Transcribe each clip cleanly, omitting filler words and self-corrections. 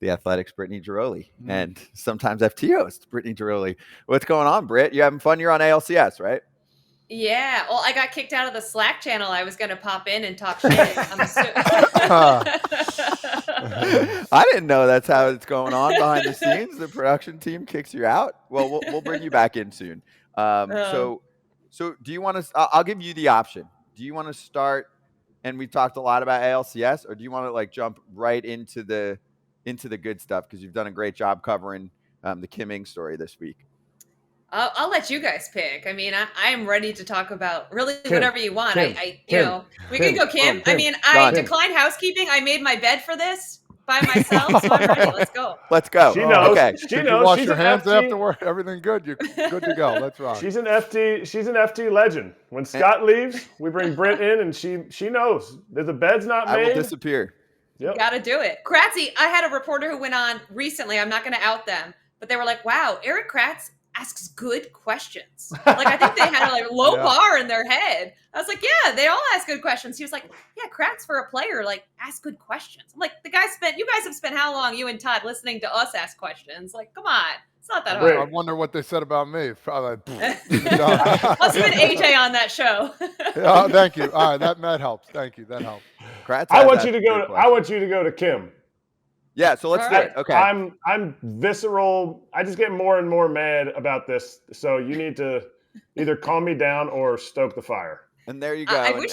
The Athletic's Britt Ghiroli, and sometimes FTO's Britt Ghiroli. What's going on, Britt? You having fun? You're on ALCS, right? Yeah. Well, I got kicked out of the Slack channel. I was going to pop in and talk shit. I didn't know that's how it's going on behind the scenes. The production team kicks you out. Well, we'll bring you back in soon. So do you want to? I'll give you the option. Do you want to start? And we talked a lot about ALCS, or do you want to like jump right into the good stuff because you've done a great job covering the Kim Ng story this week? I'll let you guys pick. I mean, I am ready to talk about really Kim, whatever you want. Kim, We can go Kim. Kim. I mean, I declined housekeeping. I made my bed for this by myself, so I'm ready. Let's go. Let's go. She knows. Okay. She Did knows. you wash She's your an hands FT. afterward? Everything good? You're good to go. Let's rock. She's an FT legend. When Scott leaves, we bring Britt in, and she knows that the bed's not made. I will disappear. Yep. Got to do it. Kratzy, I had a reporter who went on recently. I'm not going to out them, but they were like, "Wow, Eric Kratz asks good questions." Like, I think they had a like low bar in their head. I was like, yeah, they all ask good questions. He was like, yeah, Kratz for a player, like, ask good questions. I'm like, you guys have spent how long, you and Todd, listening to us ask questions? Like, come on. It's not that hard. I wonder what they said about me. Probably. Must have been AJ on that show. Yeah, thank you. All right, that helps. Thank you. That helps. Kratz I want you to go to Kim. Yeah, so let's do it. Okay. I'm visceral. I just get more and more mad about this. So you need to either calm me down or stoke the fire. And there you go.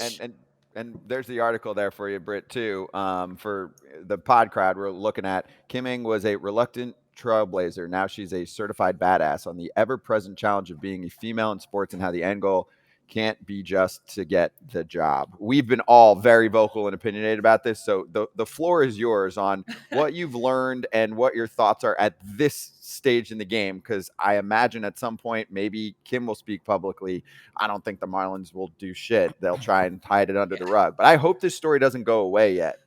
And there's the article there for you, Britt, too. For the pod crowd we're looking at, Kim Ng was a reluctant trailblazer. Now she's a certified badass on the ever-present challenge of being a female in sports and how the end goal can't be just to get the job. We've been all very vocal and opinionated about this, so the floor is yours on what you've learned and what your thoughts are at this stage in the game, because I imagine at some point maybe Kim will speak publicly. I don't think the Marlins will do shit. They'll try and hide it under the rug, but I hope this story doesn't go away yet.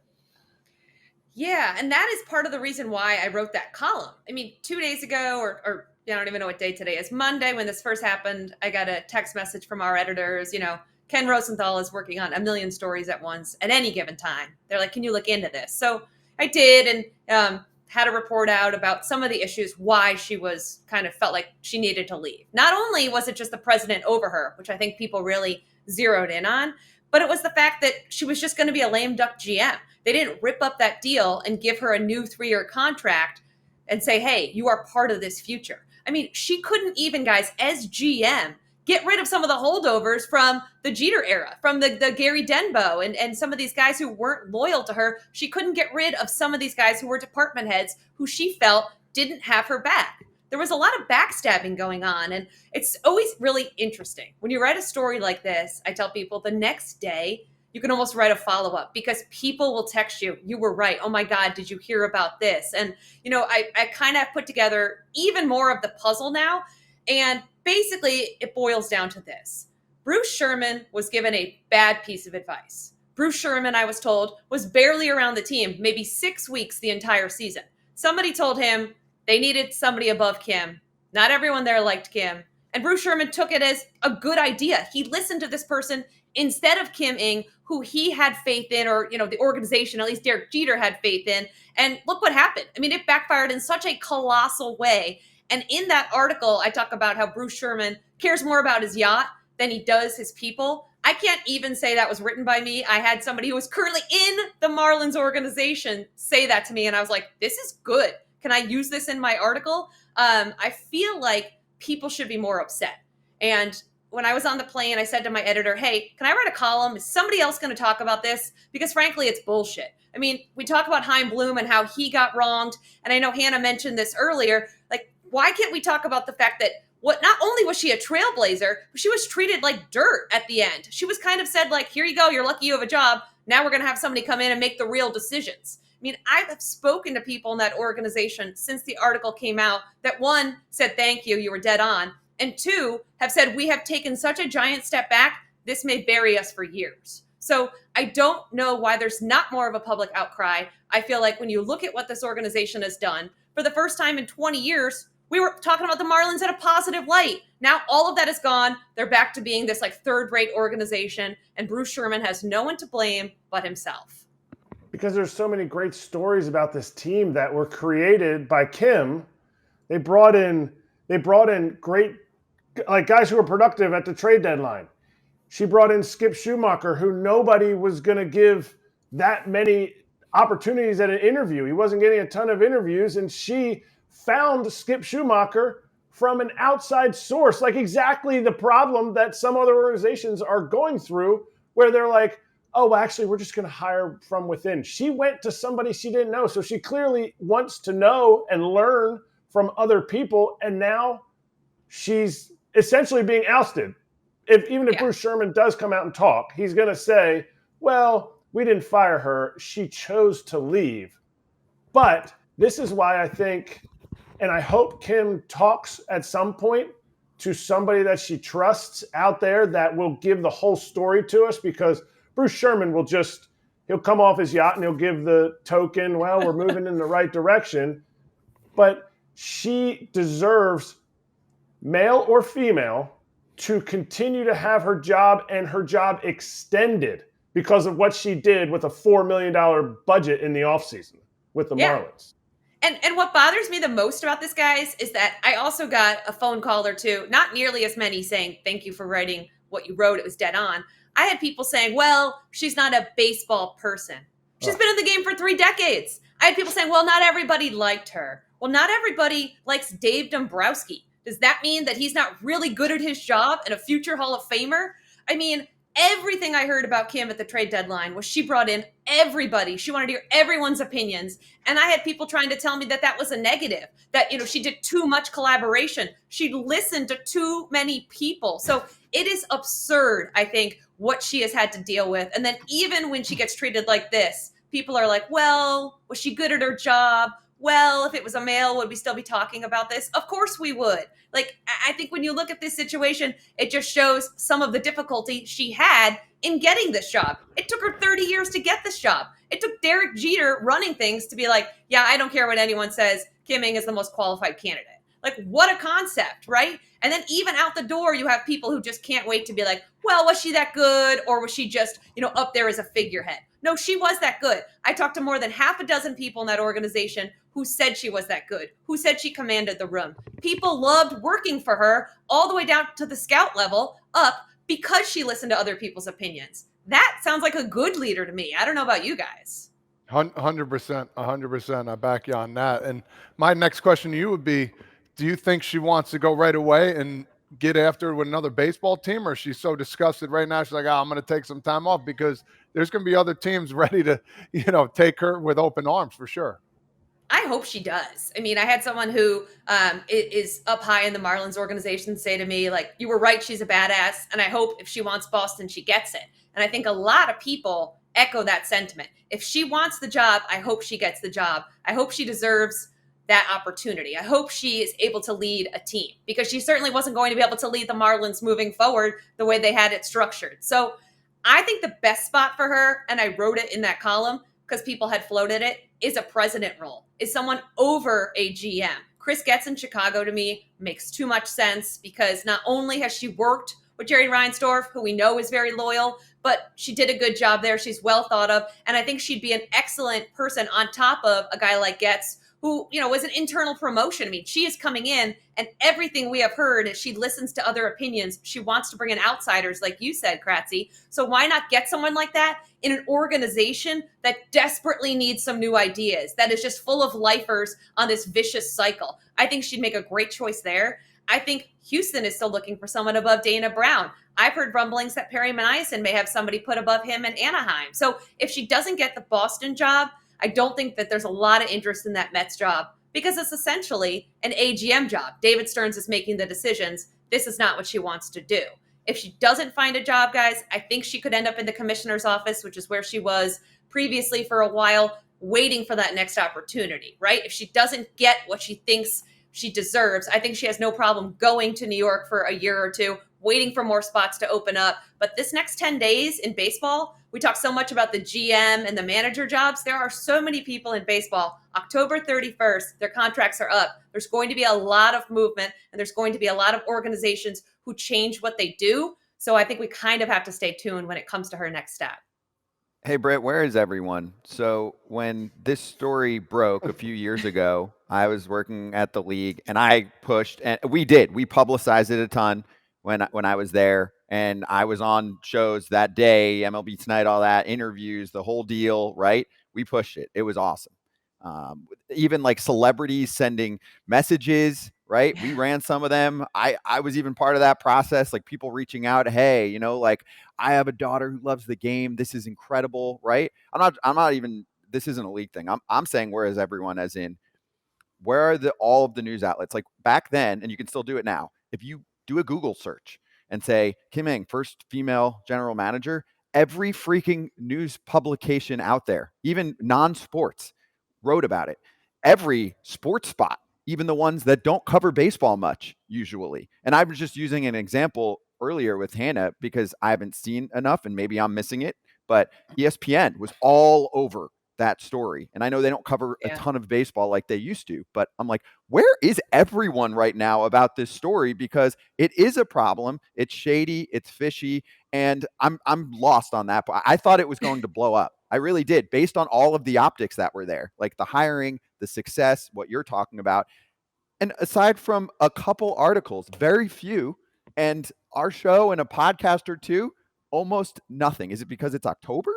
Yeah, and that is part of the reason why I wrote that column. I mean, 2 days ago, or I don't even know what day today is, Monday, when this first happened, I got a text message from our editors. Ken Rosenthal is working on a million stories at once at any given time. They're like, can you look into this? So I did, and had a report out about some of the issues, why she was kind of felt like she needed to leave. Not only was it just the president over her, which I think people really zeroed in on, but it was the fact that she was just going to be a lame duck GM. They didn't rip up that deal and give her a new 3-year contract and say, hey, you are part of this future. I mean, she couldn't even, guys, as GM, get rid of some of the holdovers from the Jeter era, from the Gary Denbo and some of these guys who weren't loyal to her. She couldn't get rid of some of these guys who were department heads who she felt didn't have her back. There was a lot of backstabbing going on, and it's always really interesting. When you write a story like this, I tell people the next day, you can almost write a follow-up because people will text you, you were right. Oh my God, did you hear about this? And, I kind of put together even more of the puzzle now. And basically it boils down to this. Bruce Sherman was given a bad piece of advice. Bruce Sherman, I was told, was barely around the team, maybe 6 weeks the entire season. Somebody told him they needed somebody above Kim. Not everyone there liked Kim. And Bruce Sherman took it as a good idea. He listened to this person instead of Kim Ng, who he had faith in, or, the organization, at least Derek Jeter had faith in. And look what happened. I mean, it backfired in such a colossal way. And in that article, I talk about how Bruce Sherman cares more about his yacht than he does his people. I can't even say that was written by me. I had somebody who was currently in the Marlins organization say that to me. And I was like, this is good. Can I use this in my article? I feel like people should be more upset. And when I was on the plane, I said to my editor, hey, can I write a column? Is somebody else going to talk about this? Because frankly, it's bullshit. I mean, we talk about Chaim Bloom and how he got wronged. And I know Hannah mentioned this earlier. Like, why can't we talk about the fact that not only was she a trailblazer, but she was treated like dirt at the end. She was kind of said like, here you go. You're lucky you have a job. Now we're going to have somebody come in and make the real decisions. I mean, I've spoken to people in that organization since the article came out that, one, said, thank you, you were dead on. And two, have said, we have taken such a giant step back, this may bury us for years. So I don't know why there's not more of a public outcry. I feel like when you look at what this organization has done, for the first time in 20 years, we were talking about the Marlins in a positive light. Now all of that is gone. They're back to being this like third-rate organization, and Bruce Sherman has no one to blame but himself. because there's so many great stories about this team that were created by Kim. They brought in great, like, guys who were productive at the trade deadline. She brought in Skip Schumacher, who nobody was going to give that many opportunities at an interview. He wasn't getting a ton of interviews, and she found Skip Schumacher from an outside source, like exactly the problem that some other organizations are going through, where they're like, oh, well, actually, we're just going to hire from within. She went to somebody she didn't know. So she clearly wants to know and learn from other people. And now she's essentially being ousted. Even if Bruce Sherman does come out and talk, he's going to say, well, we didn't fire her. She chose to leave. But this is why I think, and I hope Kim talks at some point to somebody that she trusts out there that will give the whole story to us, because Bruce Sherman will he'll come off his yacht and he'll give the token, well, we're moving in the right direction. But she deserves, male or female, to continue to have her job and her job extended because of what she did with a $4 million budget in the offseason with the Marlins. And what bothers me the most about this, guys, is that I also got a phone call or two, not nearly as many, saying, thank you for writing what you wrote. It was dead on. I had people saying, well, she's not a baseball person. She's been in the game for 3 decades. I had people saying, well, not everybody liked her. Well, not everybody likes Dave Dombrowski. Does that mean that he's not really good at his job and a future Hall of Famer? I mean, everything I heard about Kim at the trade deadline was she brought in everybody. She wanted to hear everyone's opinions. And I had people trying to tell me that that was a negative, that, she did too much collaboration. She listened to too many people. So it is absurd, I think, what she has had to deal with. And then even when she gets treated like this, people are like, well, was she good at her job? Well, if it was a male, would we still be talking about this? Of course we would. Like, I think when you look at this situation, it just shows some of the difficulty she had in getting this job. It took her 30 years to get this job. It took Derek Jeter running things to be like, yeah, I don't care what anyone says. Kim Ng is the most qualified candidate. Like, what a concept, right? And then even out the door, you have people who just can't wait to be like, well, was she that good? Or was she just, up there as a figurehead? No, she was that good. I talked to more than half a dozen people in that organization who said she was that good, who said she commanded the room. People loved working for her all the way down to the scout level up because she listened to other people's opinions. That sounds like a good leader to me. I don't know about you guys. 100%. I back you on that. And my next question to you would be, do you think she wants to go right away and get after it with another baseball team, or is she so disgusted right now she's like, I'm going to take some time off? Because there's going to be other teams ready to, take her with open arms for sure. I hope she does. I mean, I had someone who is up high in the Marlins organization say to me, like, you were right, she's a badass, and I hope if she wants Boston, she gets it. And I think a lot of people echo that sentiment. If she wants the job, I hope she gets the job. I hope she deserves that opportunity. I hope she is able to lead a team, because she certainly wasn't going to be able to lead the Marlins moving forward the way they had it structured. So I think the best spot for her, and I wrote it in that column because people had floated it, is a president role, is someone over a GM. Chris Getz in Chicago, to me, makes too much sense, because not only has she worked with Jerry Reinsdorf, who we know is very loyal, but she did a good job there. She's well thought of. And I think she'd be an excellent person on top of a guy like Getz, who, was an internal promotion. I mean, she is coming in, and everything we have heard is she listens to other opinions. She wants to bring in outsiders, like you said, Kratzy. So why not get someone like that in an organization that desperately needs some new ideas, that is just full of lifers on this vicious cycle? I think she'd make a great choice there. I think Houston is still looking for someone above Dana Brown. I've heard rumblings that Perry Maniason may have somebody put above him in Anaheim. So if she doesn't get the Boston job, I don't think that there's a lot of interest in that Mets job, because it's essentially an AGM job. David Stearns is making the decisions. This is not what she wants to do. If she doesn't find a job, guys, I think she could end up in the commissioner's office, which is where she was previously for a while, waiting for that next opportunity, right? If she doesn't get what she thinks she deserves, I think she has no problem going to New York for a year or two, waiting for more spots to open up. But this next 10 days in baseball, we talk so much about the GM and the manager jobs. There are so many people in baseball. October 31st, their contracts are up. There's going to be a lot of movement, and there's going to be a lot of organizations who change what they do. So I think we kind of have to stay tuned when it comes to her next step. Hey, Britt, where is everyone? So, when this story broke a few years ago, I was working at the league and I pushed, and we publicized it a ton when I was there. And I was on shows that day, MLB Tonight, all that, interviews, the whole deal, right? We pushed it. It was awesome. Even like celebrities sending messages, right? We ran some of them. I was even part of that process, like people reaching out, hey, like I have a daughter who loves the game. This is incredible, right? I'm not even, this isn't a league thing. I'm saying where is everyone, as in where are all of the news outlets? Like back then, and you can still do it now. If you do a Google search and say Kim Ng, first female general manager, every freaking news publication out there, even non-sports, wrote about it. Every sports spot, even the ones that don't cover baseball much usually. And I was just using an example earlier with Hannah because I haven't seen enough and maybe I'm missing it, but ESPN was all over that story. And I know they don't cover a ton of baseball like they used to, but I'm like, where is everyone right now about this story? Because it is a problem. It's shady, it's fishy, and I'm lost on that. I thought it was going to blow up. I really did, based on all of the optics that were there, like the hiring, the success, what you're talking about. And aside from a couple articles, very few, and our show and a podcast or two, almost nothing. Is it because it's October?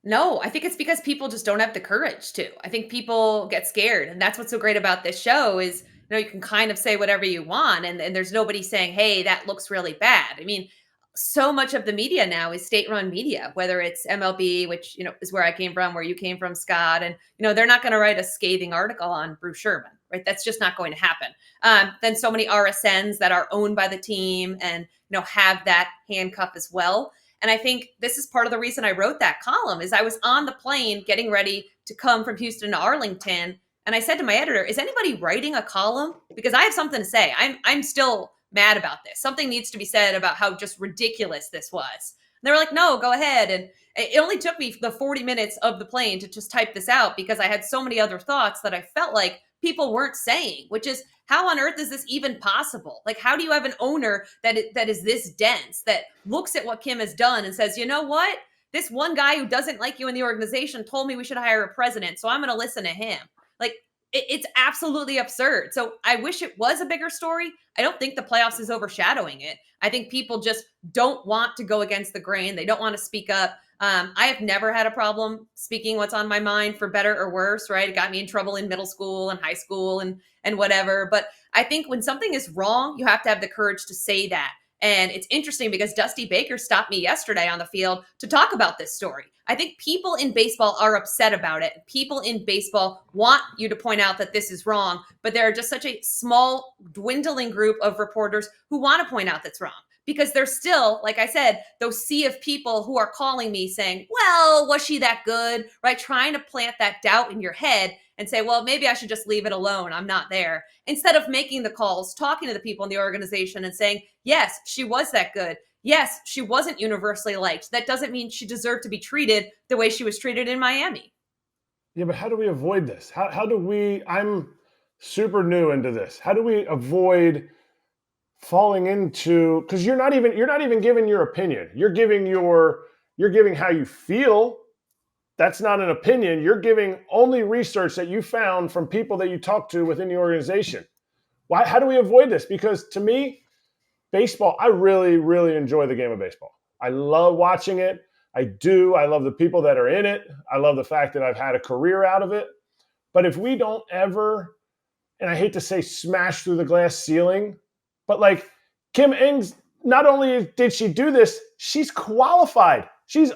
No, I think it's because people just don't have the courage to. I think people get scared. And that's what's so great about this show is, you can kind of say whatever you want and there's nobody saying, hey, that looks really bad. I mean, so much of the media now is state-run media, whether it's MLB, which, is where I came from, where you came from, Scott. And, they're not going to write a scathing article on Bruce Sherman, right? That's just not going to happen. Then so many RSNs that are owned by the team and, have that handcuff as well. And I think this is part of the reason I wrote that column is I was on the plane getting ready to come from Houston to Arlington. And I said to my editor, is anybody writing a column? Because I have something to say. I'm still mad about this. Something needs to be said about how just ridiculous this was. And they were like, no, go ahead. And it only took me the 40 minutes of the plane to just type this out because I had so many other thoughts that I felt like people weren't saying, which is how on earth is this even possible? Like, how do you have an owner that is this dense, that looks at what Kim has done and says, you know what? This one guy who doesn't like you in the organization told me we should hire a president, so I'm going to listen to him. Like, it's absolutely absurd. So I wish it was a bigger story. I don't think the playoffs is overshadowing it. I think people just don't want to go against the grain. They don't want to speak up. I have never had a problem speaking what's on my mind, for better or worse, right? It got me in trouble in middle school and high school and whatever. But I think when something is wrong, you have to have the courage to say that. And it's interesting because Dusty Baker stopped me yesterday on the field to talk about this story. I think people in baseball are upset about it. People in baseball want you to point out that this is wrong, but there are just such a small, dwindling group of reporters who want to point out that's wrong. Because there's still, like I said, those sea of people who are calling me saying, well, was she that good? Right? Trying to plant that doubt in your head and say, well, maybe I should just leave it alone. I'm not there. Instead of making the calls, talking to the people in the organization and saying, yes, she was that good. Yes, she wasn't universally liked. That doesn't mean she deserved to be treated the way she was treated in Miami. Yeah, but how do we avoid this? How do we, I'm super new into this. How do we avoid falling into, because you're not even giving your opinion. You're giving how you feel. That's not an opinion. You're giving only research that you found from people that you talk to within the organization. How do we avoid this? Because to me, baseball, I really, really enjoy the game of baseball. I love watching it. I do. I love the people that are in it. I love the fact that I've had a career out of it. But if we don't ever, and I hate to say smash through the glass ceiling, but like Kim Ng's, not only did she do this, she's qualified. She's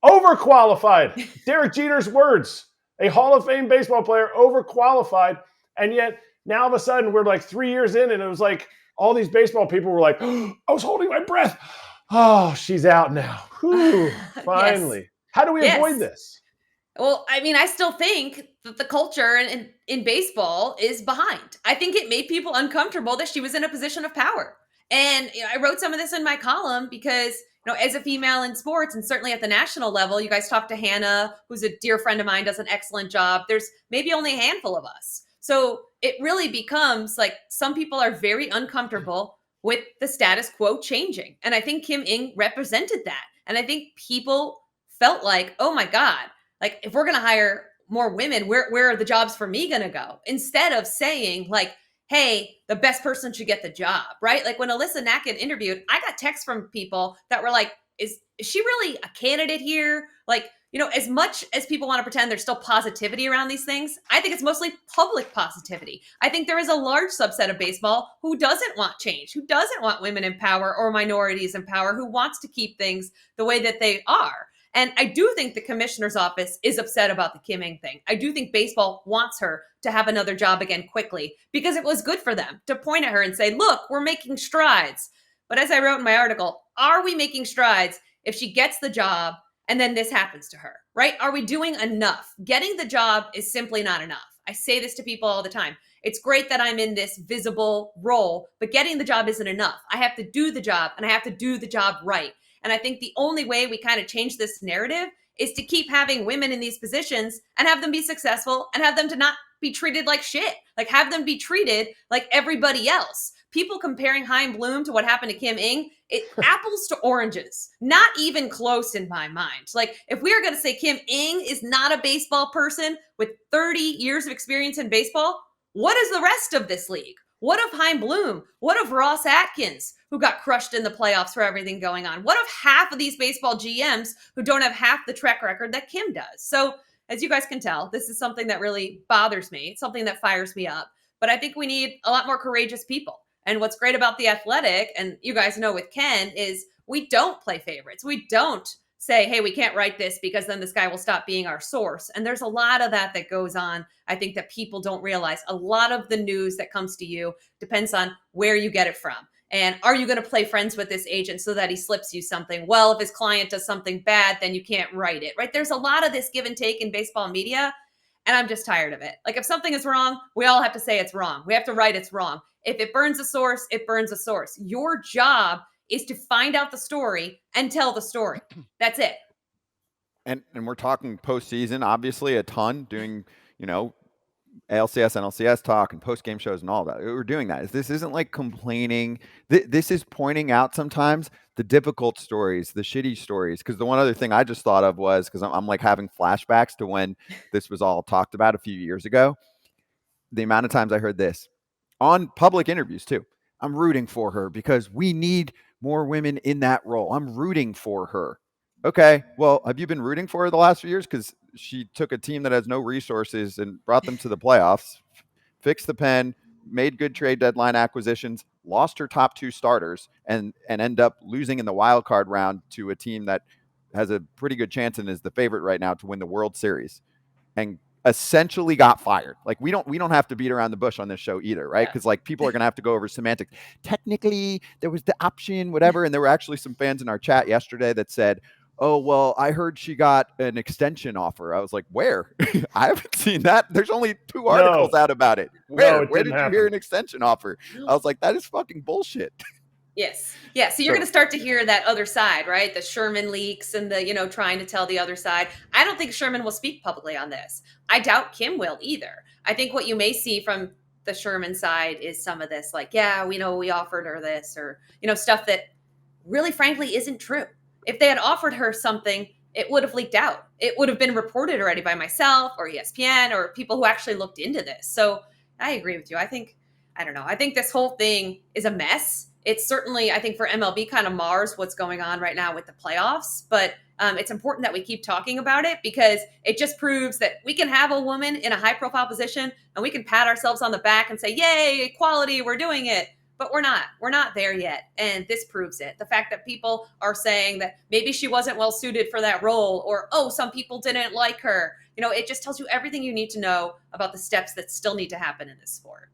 overqualified. Derek Jeter's words, a Hall of Fame baseball player, overqualified. And yet now all of a sudden we're like 3 years in and it was like all these baseball people were like, oh, I was holding my breath. Oh, she's out now. Whew, finally. Yes. How do we avoid this? Well, I mean, I still think that the culture in baseball is behind. I think it made people uncomfortable that she was in a position of power. And I wrote some of this in my column because, as a female in sports and certainly at the national level, you guys talked to Hannah, who's a dear friend of mine, does an excellent job. There's maybe only a handful of us. So it really becomes like some people are very uncomfortable with the status quo changing. And I think Kim Ng represented that. And I think people felt like, oh my God, like if we're going to hire more women, where are the jobs for me going to go? Instead of saying like, hey, the best person should get the job, right? Like when Alyssa Nacken interviewed, I got texts from people that were like, is she really a candidate here? Like, as much as people want to pretend there's still positivity around these things, I think it's mostly public positivity. I think there is a large subset of baseball who doesn't want change, who doesn't want women in power or minorities in power, who wants to keep things the way that they are. And I do think the commissioner's office is upset about the Kim Ng thing. I do think baseball wants her to have another job again quickly because it was good for them to point at her and say, look, we're making strides. But as I wrote in my article, are we making strides if she gets the job and then this happens to her, right? Are we doing enough? Getting the job is simply not enough. I say this to people all the time. It's great that I'm in this visible role, but getting the job isn't enough. I have to do the job, and I have to do the job right. And I think the only way we kind of change this narrative is to keep having women in these positions and have them be successful and have them to not be treated like shit. Like have them be treated like everybody else. People comparing Hein Bloom to what happened to Kim Ng, it apples to oranges. Not even close in my mind. Like if we are going to say Kim Ng is not a baseball person with 30 years of experience in baseball, what is the rest of this league? What of Hein Bloom? What of Ross Atkins, who got crushed in the playoffs for everything going on? What of half of these baseball GMs who don't have half the track record that Kim does? So as you guys can tell, this is something that really bothers me. It's something that fires me up. But I think we need a lot more courageous people. And what's great about The Athletic, and you guys know with Ken, is we don't play favorites. We don't say, hey, we can't write this because then this guy will stop being our source. And there's a lot of that goes on. I think that people don't realize a lot of the news that comes to you depends on where you get it from. And are you going to play friends with this agent so that he slips you something? Well, if his client does something bad, then you can't write it, right? There's a lot of this give and take in baseball media. And I'm just tired of it. Like if something is wrong, we all have to say it's wrong. We have to write it's wrong. If it burns a source, it burns a source. Your job is to find out the story and tell the story. That's it. And we're talking postseason, obviously a ton, doing, ALCS, NLCS talk and post-game shows and all that. We're doing that. This isn't like complaining. This is pointing out sometimes the difficult stories, the shitty stories. Because the one other thing I just thought of was, because I'm like having flashbacks to when this was all talked about a few years ago. The amount of times I heard this on public interviews too. I'm rooting for her because we need more women in that role. I'm rooting for her. Okay, well, have you been rooting for her the last few years? Because she took a team that has no resources and brought them to the playoffs, fixed the pen, made good trade deadline acquisitions, lost her top two starters, and end up losing in the wild card round to a team that has a pretty good chance and is the favorite right now to win the World Series, and essentially got fired. Like we don't have to beat around the bush on this show either, right? Because like people are gonna have to go over semantics. Technically, there was the option, whatever, and there were actually some fans in our chat yesterday that said, oh, well, I heard she got an extension offer. I was like, where? I haven't seen that. There's only 2 articles out about it. Where did you hear an extension offer? I was like, that is fucking bullshit. Yes. Yeah. So you're going to start to hear that other side, right? The Sherman leaks and the, trying to tell the other side. I don't think Sherman will speak publicly on this. I doubt Kim will either. I think what you may see from the Sherman side is some of this, like, yeah, we offered her this, or, stuff that really, frankly, isn't true. If they had offered her something, it would have leaked out. It would have been reported already by myself or ESPN or people who actually looked into this. So I agree with you. I think this whole thing is a mess. It's certainly, I think, for MLB kind of mars what's going on right now with the playoffs. But it's important that we keep talking about it because it just proves that we can have a woman in a high-profile position and we can pat ourselves on the back and say, yay, equality, we're doing it. But we're not there yet. And this proves it. The fact that people are saying that maybe she wasn't well suited for that role, or, oh, some people didn't like her. It just tells you everything you need to know about the steps that still need to happen in this sport.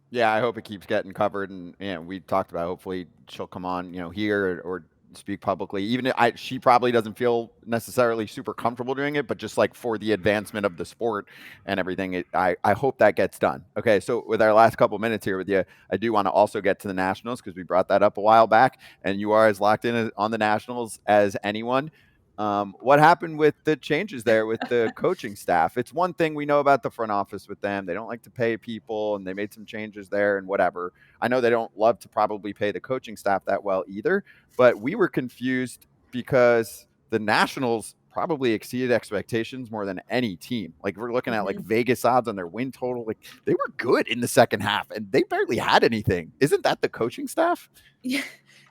Yeah, I hope it keeps getting covered. And we talked about hopefully she'll come on, here or speak publicly. Even if she probably doesn't feel necessarily super comfortable doing it, but just like for the advancement of the sport and everything, I hope that gets done. Okay, so with our last couple minutes here with you, I do want to also get to the Nationals because we brought that up a while back, and you are as locked in on the Nationals as anyone. What happened with the changes there with the coaching staff? It's one thing we know about the front office with them. They don't like to pay people, and they made some changes there and whatever. I know they don't love to probably pay the coaching staff that well either, but we were confused because the Nationals probably exceeded expectations more than any team. Like, we're looking at like Mhm. Vegas odds on their win total. Like, they were good in the second half and they barely had anything. Isn't that the coaching staff? Yeah.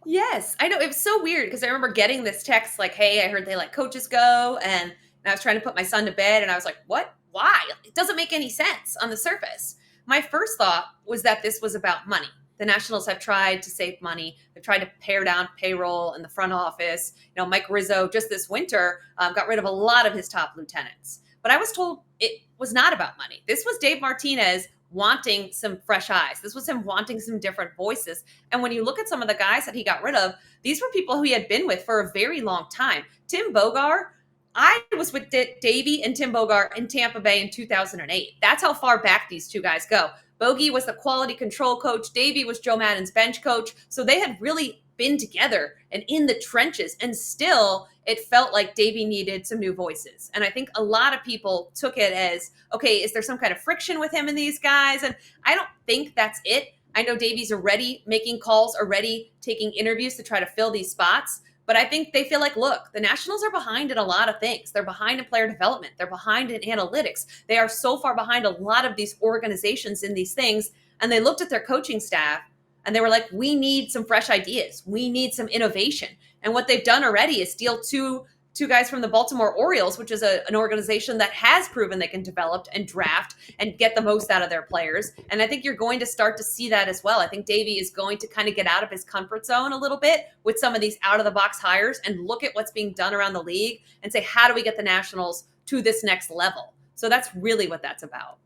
Yes, I know. It was so weird because I remember getting this text like, "Hey, I heard they let coaches go," and I was trying to put my son to bed, and I was like, "What? Why? It doesn't make any sense on the surface." My first thought was that this was about money. The Nationals have tried to save money. They've tried to pare down payroll in the front office. Mike Rizzo just this winter got rid of a lot of his top lieutenants. But I was told it was not about money. This was Dave Martinez wanting some fresh eyes. This was him wanting some different voices. And when you look at some of the guys that he got rid of, these were people who he had been with for a very long time. Tim Bogar, I was with Davey and Tim Bogar in Tampa Bay in 2008. That's how far back these two guys go. Bogey was the quality control coach. Davey was Joe Maddon's bench coach. So they had really been together and in the trenches. And still, it felt like Davey needed some new voices. And I think a lot of people took it as, okay, is there some kind of friction with him and these guys? And I don't think that's it. I know Davey's already making calls, already taking interviews to try to fill these spots. But I think they feel like, look, the Nationals are behind in a lot of things. They're behind in player development. They're behind in analytics. They are so far behind a lot of these organizations in these things. And they looked at their coaching staff and they were like, we need some fresh ideas. We need some innovation. And what they've done already is steal two guys from the Baltimore Orioles, which is an organization that has proven they can develop and draft and get the most out of their players. And I think you're going to start to see that as well. I think Davey is going to kind of get out of his comfort zone a little bit with some of these out-of-the-box hires and look at what's being done around the league and say, how do we get the Nationals to this next level? So that's really what that's about.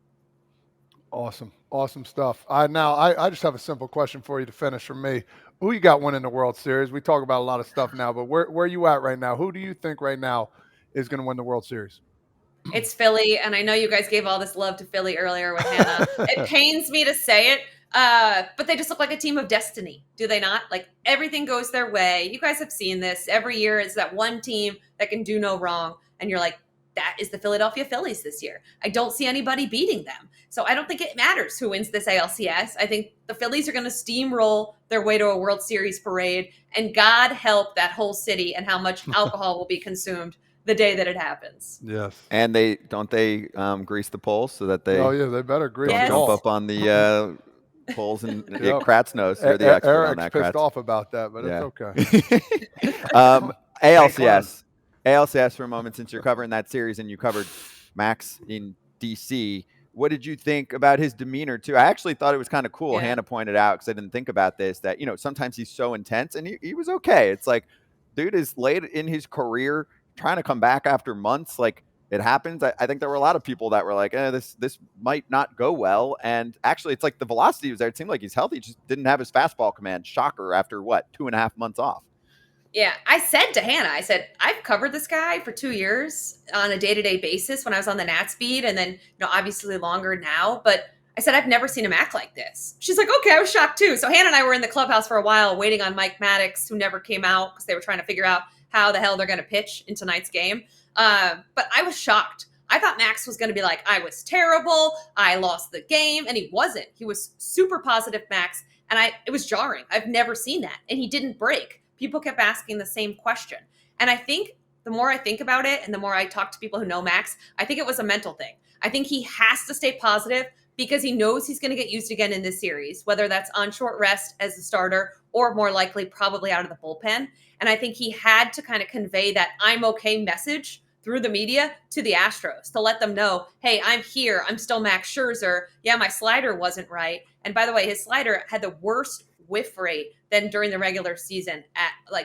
Awesome stuff. I just have a simple question for you to finish from me. Who you got winning the World Series? We talk about a lot of stuff now, but where are you at right now? Who do you think right now is going to win the World Series? It's Philly, and I know you guys gave all this love to Philly earlier with Hannah. It pains me to say it, but they just look like a team of destiny, do they not? Like, everything goes their way. You guys have seen this. Every year it's that one team that can do no wrong, and you're like, that is the Philadelphia Phillies this year. I don't see anybody beating them. So I don't think it matters who wins this ALCS. I think the Phillies are going to steamroll their way to a World Series parade, and God help that whole city and how much alcohol will be consumed the day that it happens. Yes. And they grease the poles so that they they better grease Yes. jump up on the poles and get Kratz nose. You're the expert Eric's on that, pissed Kratz. off about that, but Yeah. it's okay. ALCS for a moment, since you're covering that series and you covered Max in DC. What did you think about his demeanor too? I actually thought it was kind of cool. Yeah. Hannah pointed out, because I didn't think about this, that sometimes he's so intense, and he was okay. It's like, dude is late in his career, trying to come back after months. Like, it happens. I think there were a lot of people that were like, this might not go well. And actually, it's like the velocity was there. It seemed like he's healthy, just didn't have his fastball command. Shocker after 2.5 months off. Yeah, I said to Hannah, I said, I've covered this guy for 2 years on a day-to-day basis when I was on the Nats beat, and then, obviously longer now. But I said, I've never seen him act like this. She's like, okay, I was shocked too. So Hannah and I were in the clubhouse for a while waiting on Mike Maddox, who never came out because they were trying to figure out how the hell they're going to pitch in tonight's game. But I was shocked. I thought Max was going to be like, I was terrible, I lost the game, and he wasn't. He was super positive, Max, and it was jarring. I've never seen that, and he didn't break. People kept asking the same question. And I think the more I think about it and the more I talk to people who know Max, I think it was a mental thing. I think he has to stay positive because he knows he's going to get used again in this series, whether that's on short rest as the starter or more likely probably out of the bullpen. And I think he had to kind of convey that I'm okay message through the media to the Astros to let them know, hey, I'm here. I'm still Max Scherzer. Yeah, my slider wasn't right. And by the way, his slider had the worst whiff rate than during the regular season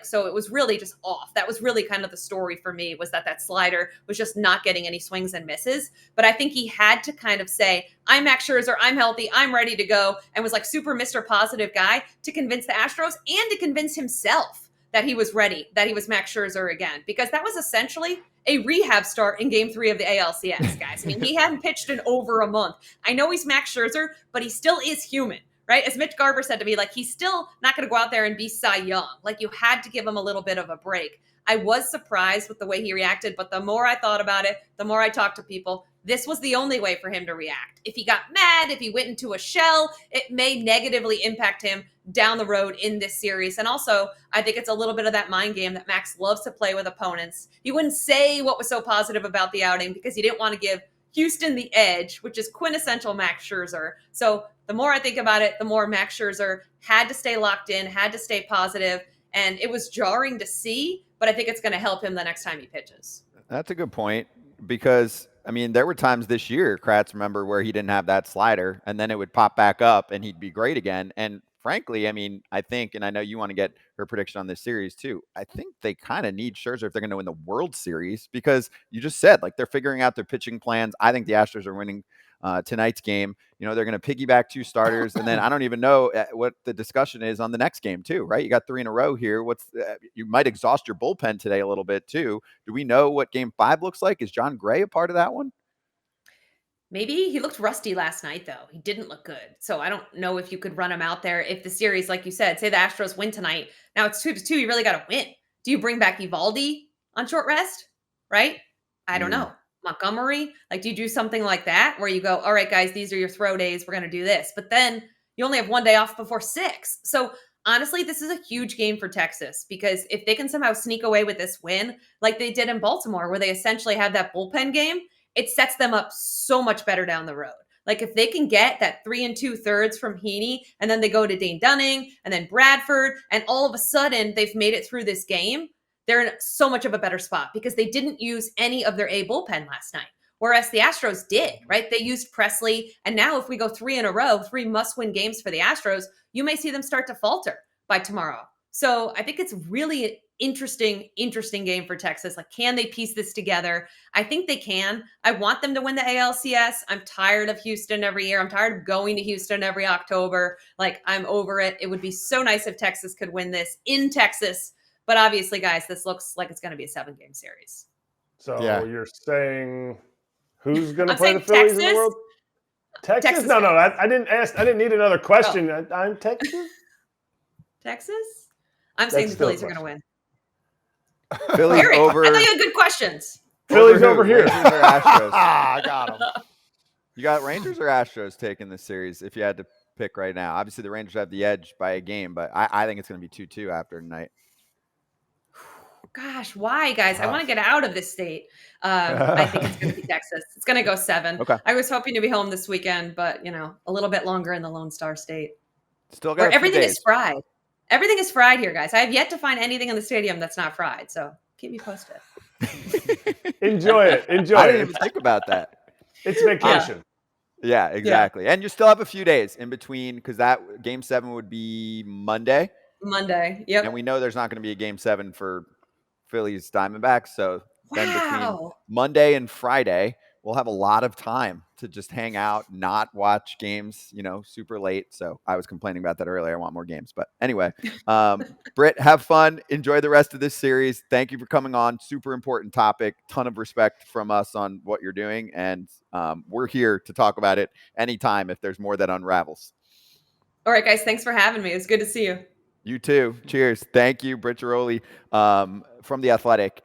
so it was really just off. That was really kind of the story for me, was that slider was just not getting any swings and misses. But I think he had to kind of say, I'm Max Scherzer, I'm healthy, I'm ready to go, and was like super Mr. Positive guy to convince the Astros and to convince himself that he was ready, that he was Max Scherzer again, because that was essentially a rehab start in Game 3 of the ALCS, guys. I mean, he hadn't pitched in over a month. I know he's Max Scherzer, but he still is human. Right? As Mitch Garber said to me, like, he's still not going to go out there and be Cy Young. Like, you had to give him a little bit of a break. I was surprised with the way he reacted, but the more I thought about it, the more I talked to people, this was the only way for him to react. If he got mad, if he went into a shell, it may negatively impact him down the road in this series. And also, I think it's a little bit of that mind game that Max loves to play with opponents. He wouldn't say what was so positive about the outing because he didn't want to give Houston the edge, which is quintessential Max Scherzer. So the more I think about it, the more Max Scherzer had to stay locked in, had to stay positive, and it was jarring to see, but I think it's going to help him the next time he pitches. That's a good point because, I mean, there were times this year, Kratz, remember, where he didn't have that slider, and then it would pop back up and he'd be great again. And frankly, I mean, I think, and I know you want to get her prediction on this series too, I think they kind of need Scherzer if they're going to win the World Series because you just said, like, they're figuring out their pitching plans. I think the Astros are winning tonight's game. You know, they're going to piggyback 2 starters, and then I don't even know what the discussion is on the next game too, right? You got 3 in a row here. You might exhaust your bullpen today a little bit too. Do we know what game 5 looks like? Is John Gray a part of that one? Maybe he looked rusty last night, though. He didn't look good. So I don't know if you could run him out there. If the series, like you said, say the Astros win tonight, now it's 2-2, you really got to win. Do you bring back Evaldi on short rest? Right? I don't know. Montgomery? Like, do you do something like that where you go, all right, guys, these are your throw days. We're going to do this. But then you only have 1 day off before 6. So honestly, this is a huge game for Texas because if they can somehow sneak away with this win, like they did in Baltimore, where they essentially had that bullpen game, it sets them up so much better down the road. Like if they can get that 3 2/3 from Heaney, and then they go to Dane Dunning and then Bradford, and all of a sudden they've made it through this game, they're in so much of a better spot because they didn't use any of their A bullpen last night. Whereas the Astros did, right? They used Presley. And now if we go 3 in a row, 3 must-win games for the Astros, you may see them start to falter by tomorrow. So I think it's really interesting game for Texas. Like, can they piece this together? I think they can. I want them to win the ALCS. I'm tired of Houston every year. I'm tired of going to Houston every October. Like, I'm over it. It would be so nice if Texas could win this in Texas. But obviously, guys, this looks like it's going to be a 7-game series. So You're saying who's going to play the saying Phillies Texas. in the World? Texas? No. I didn't ask. I didn't need another question. I'm Texas. Texas? I'm saying the Phillies are going to win. Phillies over. I thought you had good questions. Phillies over here. Rangers or Astros? I got them. You got Rangers or Astros taking this series if you had to pick right now? Obviously, the Rangers have the edge by a game, but I think it's going to be 2-2 after tonight. Gosh, why, guys? I want to get out of this state. I think it's going to be Texas. It's going to go 7. Okay. I was hoping to be home this weekend, but, a little bit longer in the Lone Star State. Still got everything is fried. Everything is fried here, guys. I have yet to find anything in the stadium that's not fried. So keep me posted. Enjoy it. I didn't even think about that. It's vacation. Yeah, exactly. And you still have a few days in between because that game 7 would be Monday. Yep. And we know there's not going to be a game 7 for Phillies Diamondbacks. So then between Monday and Friday, we'll have a lot of time to just hang out, not watch games, super late. So I was complaining about that earlier. I want more games. But anyway, Britt, have fun. Enjoy the rest of this series. Thank you for coming on. Super important topic. Ton of respect from us on what you're doing. And we're here to talk about it anytime if there's more that unravels. All right, guys. Thanks for having me. It's good to see you. You too. Cheers. Thank you, Britt Ghiroli from The Athletic.